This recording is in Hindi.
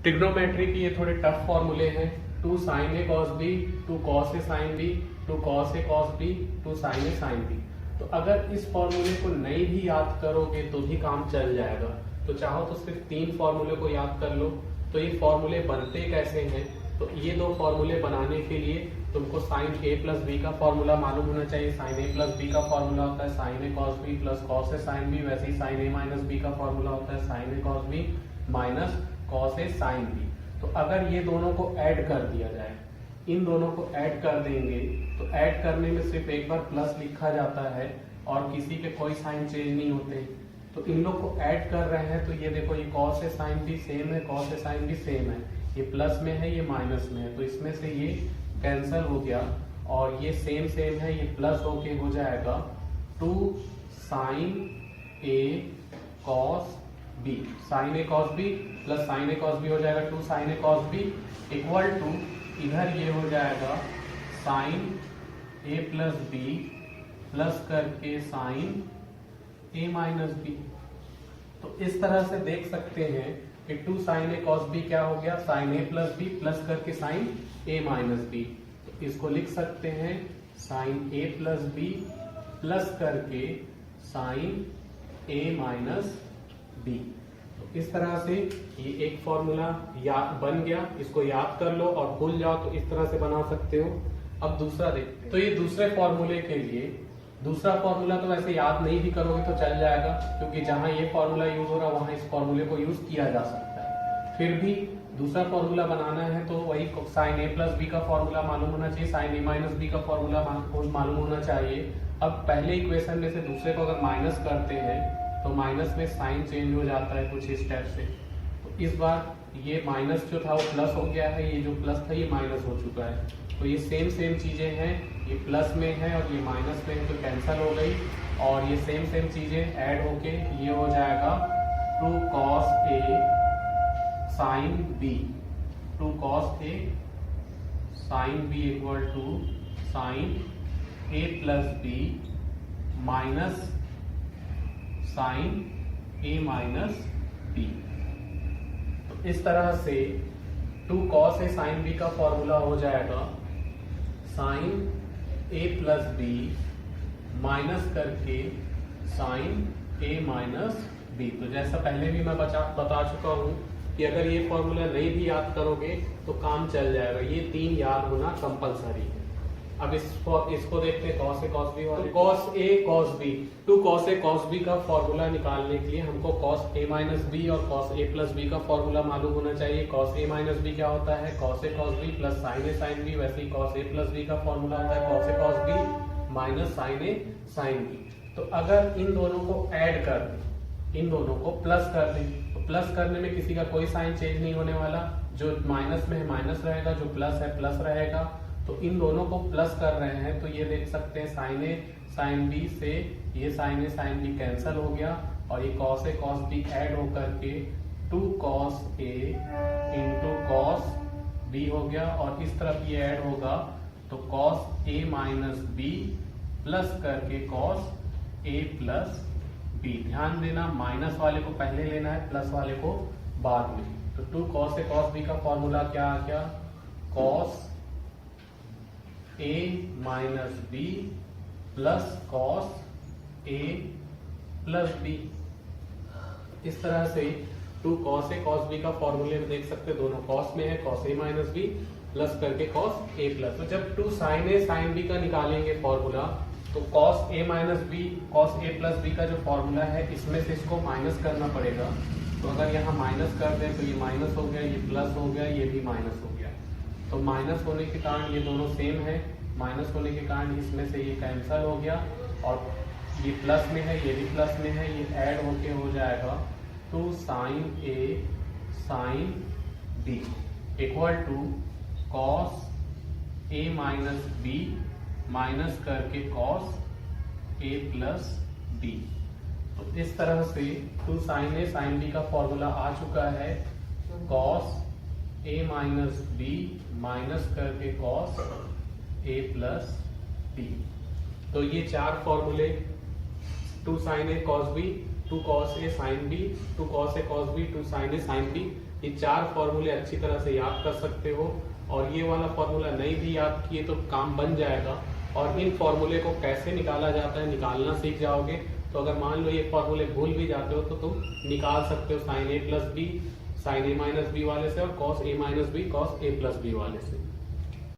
ट्रिग्नोमेट्री की ये थोड़े टफ फॉर्मूले हैं। 2 sin a cos b, 2 cos a sin b, 2 cos a cos b, 2 sin a sin b। तो अगर इस फॉर्मूले को नहीं भी याद करोगे तो भी काम चल जाएगा। तो चाहो तो सिर्फ 3 फॉर्मूले को याद कर लो। तो ये फॉर्मूले बनते कैसे हैं? तो ये 2 फॉर्मूले बनाने के लिए तुमको sin a प्लस b का फॉर्मूला मालूम होना चाहिए। sin a प्लस b का फॉर्मूला होता है sin a cos b plus cos a sin b। वैसे ही sin a माइनस b का फॉर्मूला होता है sin a cos b minus cos a sin b। तो अगर ये दोनों को ऐड कर दिया जाए, इन दोनों को ऐड कर देंगे तो ऐड करने में सिर्फ एक बार प्लस लिखा जाता है और किसी के कोई साइन चेंज नहीं होते। तो इन लोग को ऐड कर रहे हैं तो ये देखो, ये cos a sin b same है, cos a sin b same है। ये प्लस में है, ये माइनस में है, तो इसमें से ये कैंसल हो गया और ये सेम सेम है, ये प्लस होके हो जाएगा 2 sin a cos b। sin a cos b plus sin a cos b हो जाएगा 2 sin a cos b equal to इधर ये हो जाएगा sin a plus b plus करके sin a माइनस b। तो इस तरह से देख सकते हैं कि 2 sin a cos b क्या हो गया, sin a plus b plus करके sin a माइनस b। तो इसको लिख सकते हैं sin a plus b plus करके sin a माइनस b। तो इस तरह से ये एक फॉर्मूला याद बन गया। इसको याद कर लो और भूल जाओ तो इस तरह से बना सकते हो। अब दूसरा देखते हैं। तो ये दूसरे फॉर्मूले के लिए दूसरा फॉर्मूला तो वैसे याद नहीं भी करोगे तो चल जाएगा, क्योंकि जहां ये फॉर्मूला यूज हो रहा है वहां इस फॉर्मूले को यूज किया जा सकता है। फिर भी दूसरा फॉर्मूला बनाना है तो वही sin a प्लस b का फॉर्मूला मालूम होना चाहिए, sin a माइनस b का फॉर्मूला मालूम होना चाहिए। अब पहले इक्वेशन में से दूसरे को अगर माइनस करते हैं तो माइनस में साइन चेंज हो जाता है कुछ स्टेप से। तो इस बार ये माइनस जो था वो प्लस हो गया है, ये जो प्लस था ये माइनस हो चुका है। तो ये सेम चीजें हैं, ये प्लस में है और ये माइनस में है तो कैंसल हो गई और ये सेम चीजें ऐड होके ये हो जाएगा 2 cos a sin b। 2 cos a sin b equal to sin a plus b minus sin a minus b। तो इस तरह से 2 cos a sin b का फॉर्मूला हो जाएगा sin a plus b minus करके sin a माइनस b। तो जैसा पहले भी मैं बता चुका हूं कि अगर ये फॉर्मूला नहीं भी याद करोगे तो काम चल जाएगा। ये 3 याद होना कंपलसरी है। अब इसको देखते हैं cos a cos b वाले। cos a cos b 2 cos a cos b का फॉर्मूला निकालने के लिए हमको cos a माइनस b और cos a प्लस b का फॉर्मूला मालूम होना चाहिए। cos a माइनस b क्या होता है, cos a cos b plus sin a sin b। वैसे ही cos a प्लस b का फॉर्मूला होता है cos a cos b minus sin a sin b। तो अगर इन दोनों को ऐड कर दें, इन दोनों को प्लस कर दें, तो प्लस करने में किसी का कोई साइन चेंज नहीं होने वाला। जो माइनस में है माइनस रहेगा, जो प्लस है प्लस रहेगा। तो इन दोनों को प्लस कर रहे हैं तो ये देख सकते हैं sin a sin b से ये sin a sin b cancel हो गया और ये cos a cos b add होकर के 2 cos a into cos b हो गया और इस तरफ ये ऐड होगा तो cos a minus b plus करके cos a प्लस b। ध्यान देना, माइनस वाले को पहले लेना है, प्लस वाले को बाद में। तो 2 cos a cos b का फॉर्मूला क्या आ गया, cos a minus b plus cos a plus b। इस तरह से 2 cos a cos b का फॉर्मूले में देख सकते हैं, दोनों cos में है, cos a minus b plus करके cos a प्लस। तो जब 2 sin a sin b का निकालेंगे फॉर्मूला तो cos a minus b cos a plus b का जो फॉर्मूला है इसमें से इसको माइनस करना पड़ेगा। तो अगर यहाँ माइनस कर दें तो ये माइनस हो गया, ये प्लस हो गया, ये भी माइनस हो गया। तो माइनस होने के कारण ये दोनों सेम है, माइनस होने के कारण इसमें से ये कैंसिल हो गया और ये प्लस में है, ये भी प्लस में है, ये ऐड होके हो जाएगा 2 sin a sin b equal to cos a minus b minus करके cos a प्लस b। तो इस तरह से 2 sin a sin b का फॉर्मूला आ चुका है, cos a minus b minus करके cos a प्लस b। तो ये 4 फॉर्मूले 2 sin a cos b, 2 cos a sin b, 2 cos a cos b, 2 sin a sin b ये 4 फॉर्मूले अच्छी तरह से याद कर सकते हो, और ये वाला फॉर्मूला नहीं भी याद किए तो काम बन जाएगा। और इन फॉर्मूले को कैसे निकाला जाता है निकालना सीख जाओगे। तो अगर मान लो ये फॉर्मूले भूल भी जाते हो तो तुम निकाल सकते हो साइन ए प्लस बी साइन ए माइनस बी वाले से, और cos A minus B cos A plus B वाले से।